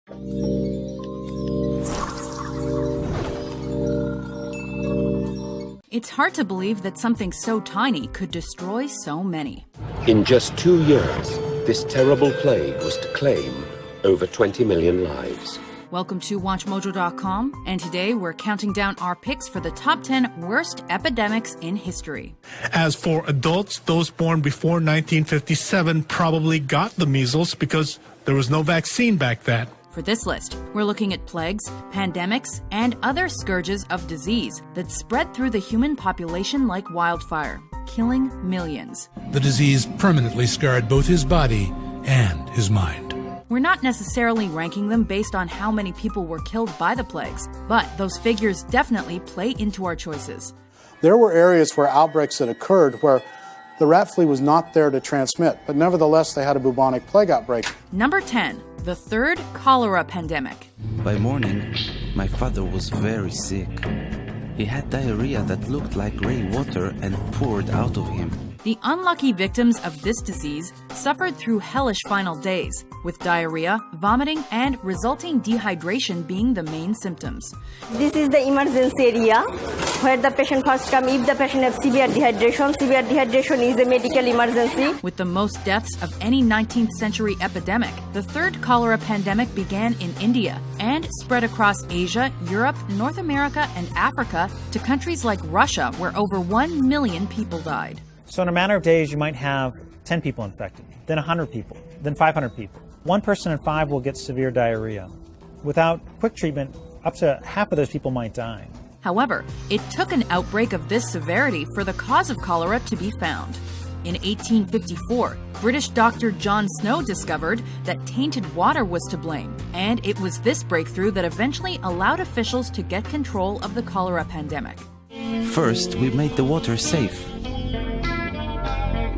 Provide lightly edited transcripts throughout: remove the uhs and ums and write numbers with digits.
It's hard to believe that something so tiny could destroy so many. In just 2 years, this terrible plague was to claim over 20 million lives. Welcome to WatchMojo.com, and today we're counting down our picks for the top 10 worst epidemics in history. As for adults, those born before 1957 probably got the measles because there was no vaccine back then. For this list, we're looking at plagues, pandemics, and other scourges of disease that spread through the human population like wildfire, killing millions. The disease permanently scarred both his body and his mind. We're not necessarily ranking them based on how many people were killed by the plagues, but those figures definitely play into our choices. There were areas where outbreaks had occurred where the rat flea was not there to transmit, but nevertheless they had a bubonic plague outbreak. Number 10, the third cholera pandemic. By morning, my father was very sick. He had diarrhea that looked like gray water and poured out of him. The unlucky victims of this disease suffered through hellish final days, with diarrhea, vomiting, and resulting dehydration being the main symptoms. This is the emergency area where the patient first comes if the patient has severe dehydration. Severe dehydration is a medical emergency. With the most deaths of any 19th century epidemic, the third cholera pandemic began in India and spread across Asia, Europe, North America, and Africa to countries like Russia, where over 1 million people died. So in a matter of days, you might have 10 people infected, then 100 people, then 500 people. One person in 5 will get severe diarrhea. Without quick treatment, up to half of those people might die. However, it took an outbreak of this severity for the cause of cholera to be found. In 1854, British doctor John Snow discovered that tainted water was to blame, and it was this breakthrough that eventually allowed officials to get control of the cholera pandemic. First, we made the water safe.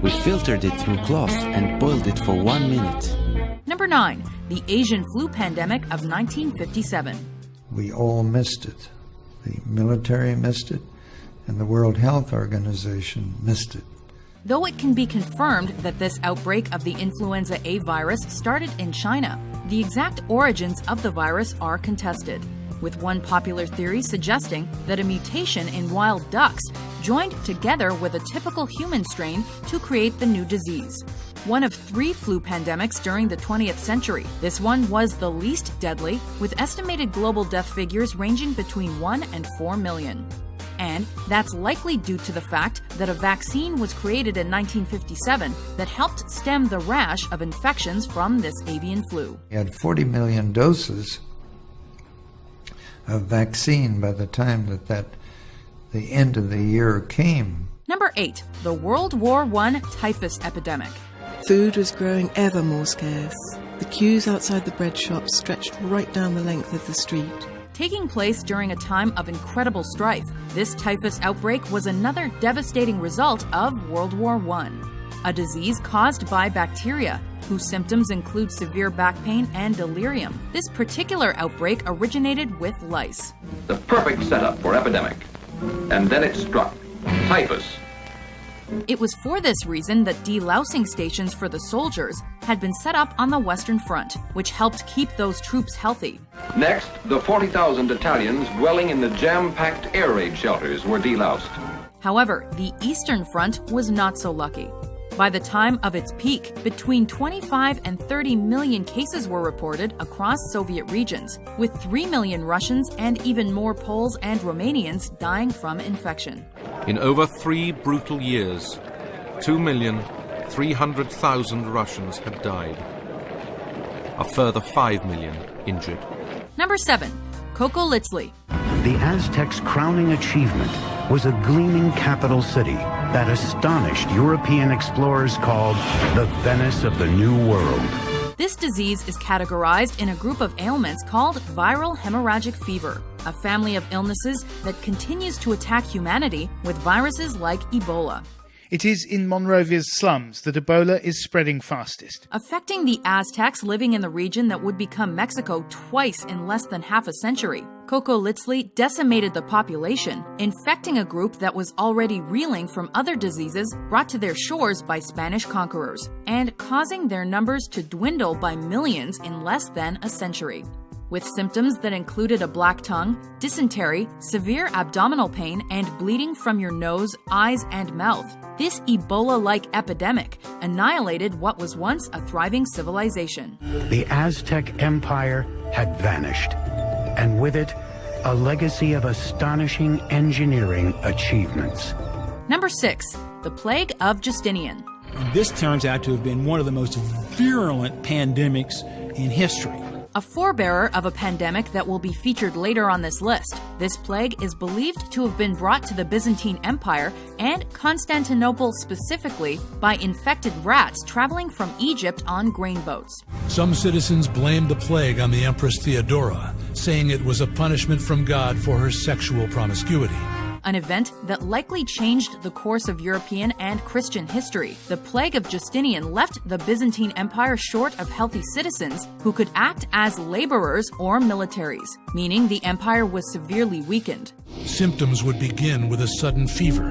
We filtered it through cloth and boiled it for 1 minute. Number 9, the Asian flu pandemic of 1957. We all missed it. The military missed it, and the World Health Organization missed it. Though it can be confirmed that this outbreak of the influenza A virus started in China, the exact origins of the virus are contested, with one popular theory suggesting that a mutation in wild ducks joined together with a typical human strain to create the new disease. One of 3 flu pandemics during the 20th century, this one was the least deadly, with estimated global death figures ranging between 1 and 4 million. And that's likely due to the fact that a vaccine was created in 1957 that helped stem the rash of infections from this avian flu. We had 40 million doses of vaccine by the time that the end of the year came. Number 8, the World War I typhus epidemic. Food was growing ever more scarce. The queues outside the bread shops stretched right down the length of the street. Taking place during a time of incredible strife, this typhus outbreak was another devastating result of World War I, a disease caused by bacteria, whose symptoms include severe back pain and delirium. This particular outbreak originated with lice. The perfect setup for epidemic. And then it struck. Typhus. It was for this reason that delousing stations for the soldiers had been set up on the Western Front, which helped keep those troops healthy. Next, the 40,000 Italians dwelling in the jam-packed air raid shelters were deloused. However, the Eastern Front was not so lucky. By the time of its peak, between 25 and 30 million cases were reported across Soviet regions, with 3 million Russians and even more Poles and Romanians dying from infection. In over 3 brutal years, 2,300,000 Russians had died. A further 5 million injured. Number 7, Kokolitsli. The Aztecs' crowning achievement was a gleaming capital city that astonished European explorers called the Venice of the New World. This disease is categorized in a group of ailments called viral hemorrhagic fever, a family of illnesses that continues to attack humanity with viruses like Ebola. It is in Monrovia's slums that Ebola is spreading fastest. Affecting the Aztecs living in the region that would become Mexico twice in less than half a century, Kokolitzli decimated the population, infecting a group that was already reeling from other diseases brought to their shores by Spanish conquerors, and causing their numbers to dwindle by millions in less than a century. With symptoms that included a black tongue, dysentery, severe abdominal pain, and bleeding from your nose, eyes, and mouth, this Ebola-like epidemic annihilated what was once a thriving civilization. The Aztec Empire had vanished, and with it, a legacy of astonishing engineering achievements. Number 6. The Plague of Justinian. This turns out to have been one of the most virulent pandemics in history. A forebearer of a pandemic that will be featured later on this list, this plague is believed to have been brought to the Byzantine Empire and Constantinople specifically by infected rats traveling from Egypt on grain boats. Some citizens blamed the plague on the Empress Theodora, saying it was a punishment from God for her sexual promiscuity. An event that likely changed the course of European and Christian history. The plague of Justinian left the Byzantine Empire short of healthy citizens who could act as laborers or militaries, meaning the empire was severely weakened. Symptoms would begin with a sudden fever,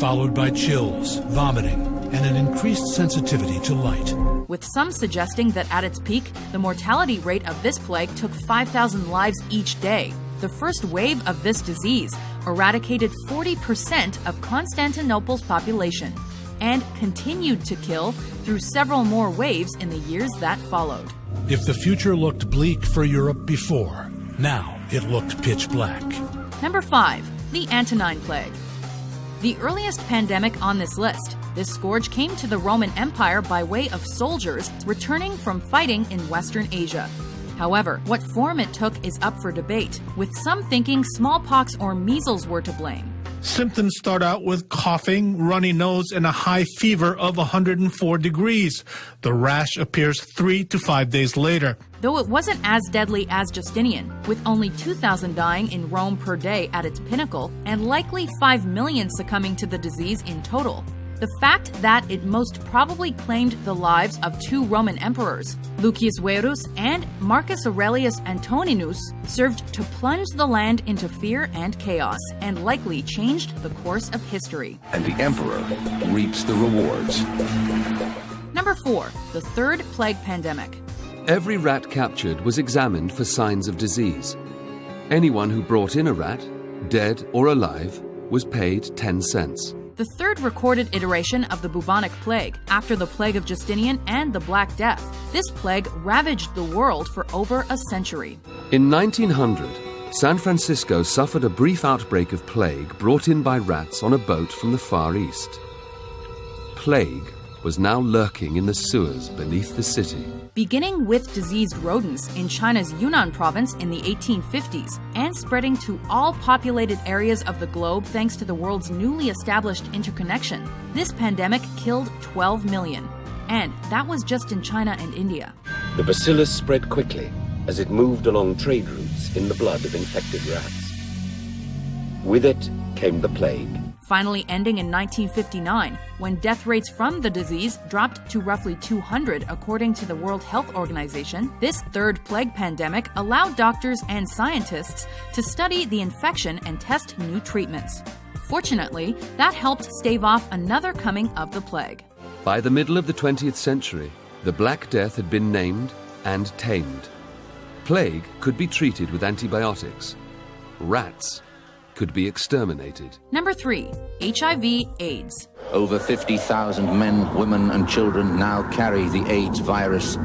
followed by chills, vomiting, and an increased sensitivity to light. With some suggesting that at its peak, the mortality rate of this plague took 5,000 lives each day. The first wave of this disease eradicated 40% of Constantinople's population and continued to kill through several more waves in the years that followed. If the future looked bleak for Europe before, now it looked pitch black. Number 5. The Antonine Plague. The earliest pandemic on this list, this scourge came to the Roman Empire by way of soldiers returning from fighting in Western Asia. However, what form it took is up for debate, with some thinking smallpox or measles were to blame. Symptoms start out with coughing, runny nose, and a high fever of 104 degrees. The rash appears 3 to 5 days later. Though it wasn't as deadly as Justinian, with only 2,000 dying in Rome per day at its pinnacle, and likely 5 million succumbing to the disease in total. The fact that it most probably claimed the lives of 2 Roman emperors, Lucius Verus and Marcus Aurelius Antoninus, served to plunge the land into fear and chaos, and likely changed the course of history. And the emperor reaps the rewards. Number 4. The Third Plague Pandemic. Every rat captured was examined for signs of disease. Anyone who brought in a rat, dead or alive, was paid 10 cents. The third recorded iteration of the bubonic plague, after the plague of Justinian and the Black Death. This plague ravaged the world for over a century. In 1900, San Francisco suffered a brief outbreak of plague brought in by rats on a boat from the Far East. Plague was now lurking in the sewers beneath the city. Beginning with diseased rodents in China's Yunnan province in the 1850s and spreading to all populated areas of the globe thanks to the world's newly established interconnection, this pandemic killed 12 million. And that was just in China and India. The bacillus spread quickly as it moved along trade routes in the blood of infected rats. With it came the plague. Finally ending in 1959, when death rates from the disease dropped to roughly 200 according to the World Health Organization, this third plague pandemic allowed doctors and scientists to study the infection and test new treatments. Fortunately, that helped stave off another coming of the plague. By the middle of the 20th century, the Black Death had been named and tamed. Plague could be treated with antibiotics. Rats could be exterminated. Number 3. HIV/AIDS. Over 50,000 men, women and children now carry the AIDS virus.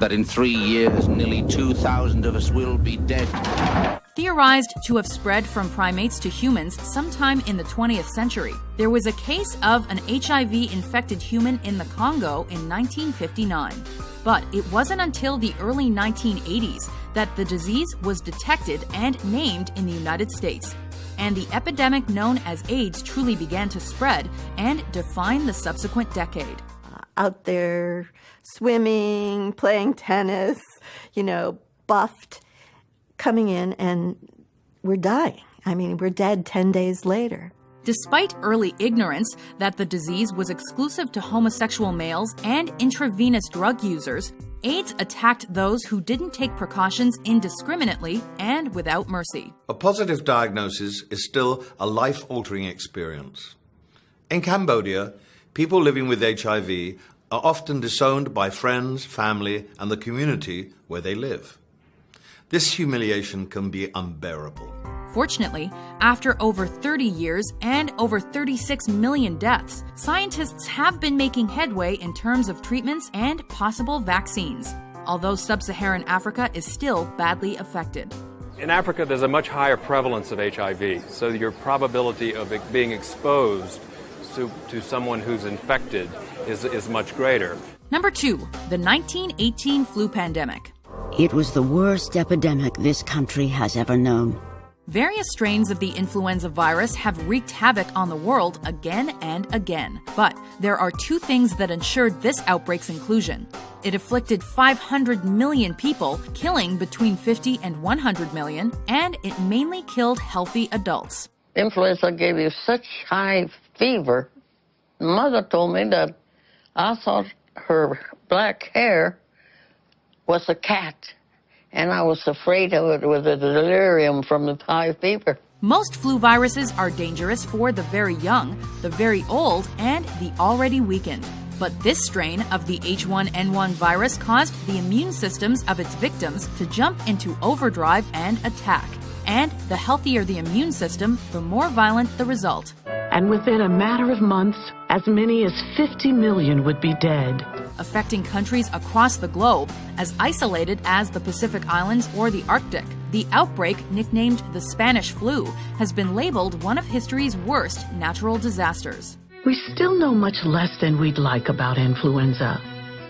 That in 3 years, nearly 2,000 of us will be dead. Theorized to have spread from primates to humans sometime in the 20th century, there was a case of an HIV-infected human in the Congo in 1959. But it wasn't until the early 1980s that the disease was detected and named in the United States, and the epidemic known as AIDS truly began to spread and define the subsequent decade. Out there swimming, playing tennis, buffed, coming in, and we're dying. I mean, we're dead 10 days later. Despite early ignorance that the disease was exclusive to homosexual males and intravenous drug users, AIDS attacked those who didn't take precautions indiscriminately and without mercy. A positive diagnosis is still a life-altering experience. In Cambodia, people living with HIV are often disowned by friends, family, and the community where they live. This humiliation can be unbearable. Fortunately, after over 30 years and over 36 million deaths, scientists have been making headway in terms of treatments and possible vaccines, although sub-Saharan Africa is still badly affected. In Africa, there's a much higher prevalence of HIV, so your probability of it being exposed to someone who's infected is much greater. Number 2, the 1918 flu pandemic. It was the worst epidemic this country has ever known. Various strains of the influenza virus have wreaked havoc on the world again and again. But there are two things that ensured this outbreak's inclusion. It afflicted 500 million people, killing between 50 and 100 million, and it mainly killed healthy adults. Influenza gave you such high fever. Mother told me that I thought her black hair was a cat, and I was afraid of it with the delirium from the high fever. Most flu viruses are dangerous for the very young, the very old, and the already weakened. But this strain of the H1N1 virus caused the immune systems of its victims to jump into overdrive and attack. And the healthier the immune system, the more violent the result. And within a matter of months, as many as 50 million would be dead. Affecting countries across the globe, as isolated as the Pacific Islands or the Arctic. The outbreak, nicknamed the Spanish flu, has been labeled one of history's worst natural disasters. We still know much less than we'd like about influenza,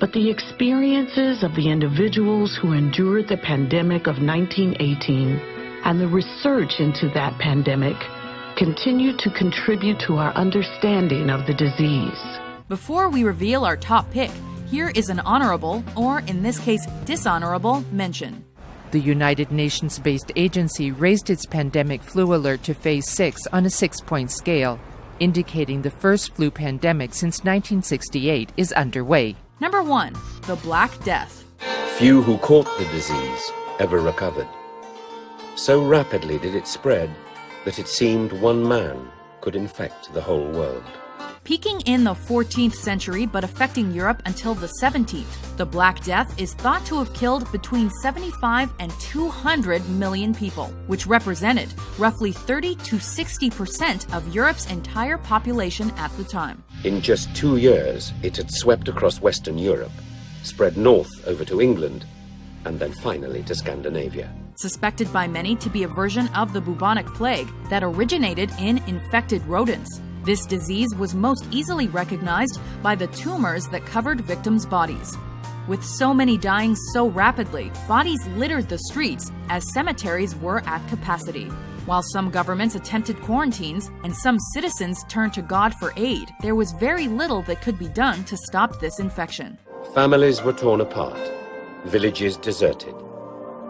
but the experiences of the individuals who endured the pandemic of 1918 and the research into that pandemic continue to contribute to our understanding of the disease. Before we reveal our top pick, here is an honorable, or in this case, dishonorable, mention. The United Nations-based agency raised its pandemic flu alert to phase 6 on a 6-point scale, indicating the first flu pandemic since 1968 is underway. Number 1, the Black Death. Few who caught the disease ever recovered. So rapidly did it spread that it seemed one man could infect the whole world. Peaking in the 14th century but affecting Europe until the 17th, the Black Death is thought to have killed between 75 and 200 million people, which represented roughly 30 to 60% of Europe's entire population at the time. In just 2 years, it had swept across Western Europe, spread north over to England, and then finally to Scandinavia. Suspected by many to be a version of the bubonic plague that originated in infected rodents. This disease was most easily recognized by the tumors that covered victims' bodies. With so many dying so rapidly, bodies littered the streets as cemeteries were at capacity. While some governments attempted quarantines and some citizens turned to God for aid, there was very little that could be done to stop this infection. Families were torn apart, villages deserted,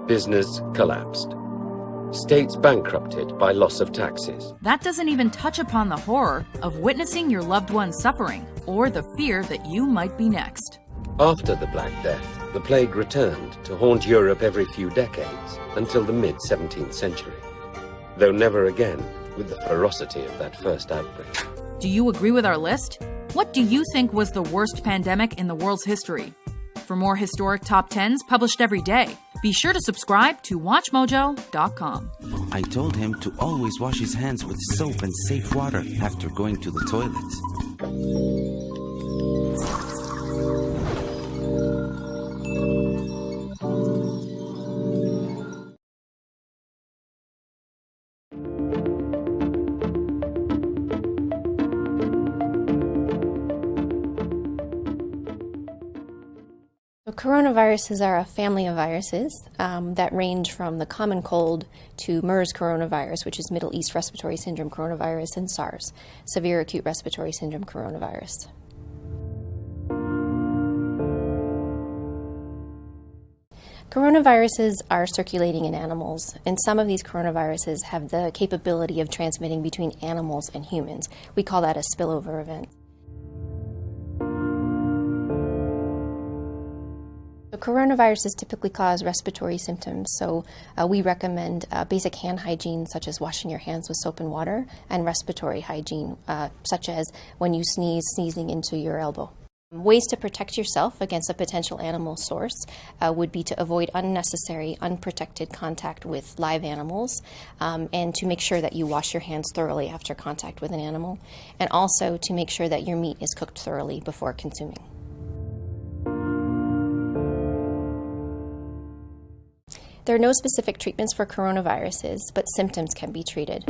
business collapsed, states bankrupted by loss of taxes. That doesn't even touch upon the horror of witnessing your loved one suffering, or the fear that you might be next. After the Black Death, the plague returned to haunt Europe every few decades until the mid-17th century, though never again with the ferocity of that first outbreak. Do you agree with our list? What do you think was the worst pandemic in the world's history? For more historic top 10s published every day, be sure to subscribe to WatchMojo.com. I told him to always wash his hands with soap and safe water after going to the toilet. Coronaviruses are a family of viruses that range from the common cold to MERS coronavirus, which is Middle East Respiratory Syndrome coronavirus, and SARS, Severe Acute Respiratory Syndrome coronavirus. Coronaviruses are circulating in animals, and some of these coronaviruses have the capability of transmitting between animals and humans. We call that a spillover event. Coronaviruses typically cause respiratory symptoms, so we recommend basic hand hygiene, such as washing your hands with soap and water, and respiratory hygiene, such as when you sneeze, sneezing into your elbow. Ways to protect yourself against a potential animal source would be to avoid unnecessary, unprotected contact with live animals, and to make sure that you wash your hands thoroughly after contact with an animal, and also to make sure that your meat is cooked thoroughly before consuming. There are no specific treatments for coronaviruses, but symptoms can be treated.